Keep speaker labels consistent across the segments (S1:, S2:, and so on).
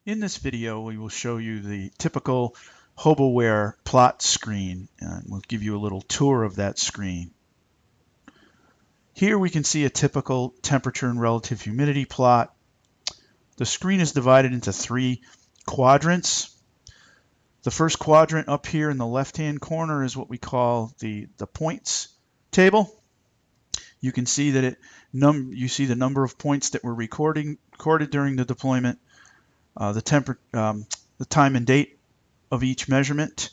S1: In this video, we will show you the typical HOBOware plot screen, and we'll give you a little tour of that screen. Here we can see a typical temperature and relative humidity plot. The screen is divided into three quadrants. The first quadrant up here in the left-hand corner is what we call the points table. You can see that you see the number of points that were recorded during the deployment, the time and date of each measurement,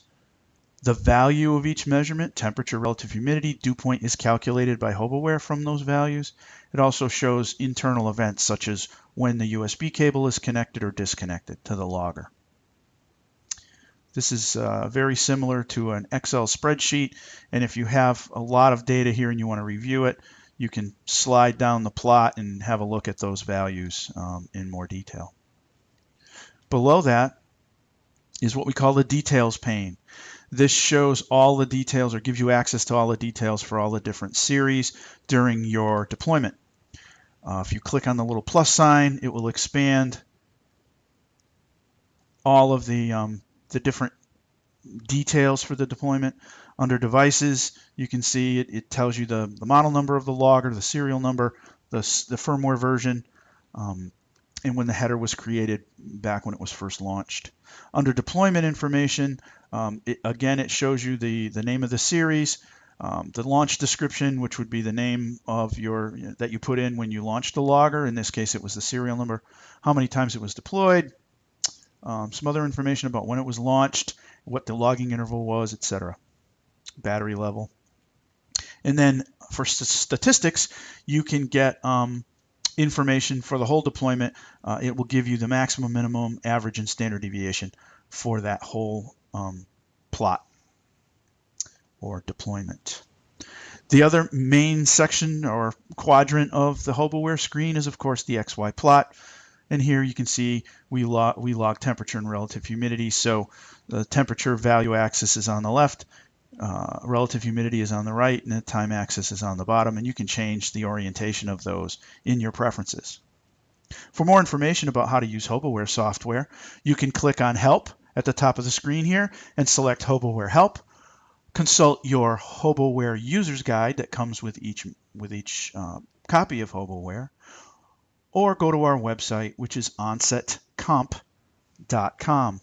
S1: the value of each measurement, temperature, relative humidity. Dew point is calculated by HOBOware from those values. It also shows internal events such as when the USB cable is connected or disconnected to the logger. This is very similar to an Excel spreadsheet, and if you have a lot of data here and you want to review it, you can slide down the plot and have a look at those values in more detail. Below that is what we call the details pane. This shows all the details or gives you access to all the details for all the different series during your deployment. If you click on the little plus sign, it will expand all of the different details for the deployment. Under devices, you can see it tells you the model number of the logger, the serial number, the firmware version, and when the header was created back when it was first launched. Under deployment information, it shows you the name of the series, the launch description, which would be the name of that you put in when you launched the logger. In this case, it was the serial number, how many times it was deployed, some other information about when it was launched, what the logging interval was, etc. Battery level. And then for statistics, you can get information for the whole deployment. It will give you the maximum, minimum, average, and standard deviation for that whole plot or deployment. The other main section or quadrant of the HOBOware screen is, of course, the XY plot. And here you can see we log temperature and relative humidity. So the temperature value axis is on the left, relative humidity is on the right, and the time axis is on the bottom. And you can change the orientation of those in your preferences. For more information about how to use HOBOware software, you can click on Help at the top of the screen here and select HOBOware Help. Consult your HOBOware user's guide that comes with each copy of HOBOware, or go to our website, which is onsetcomp.com.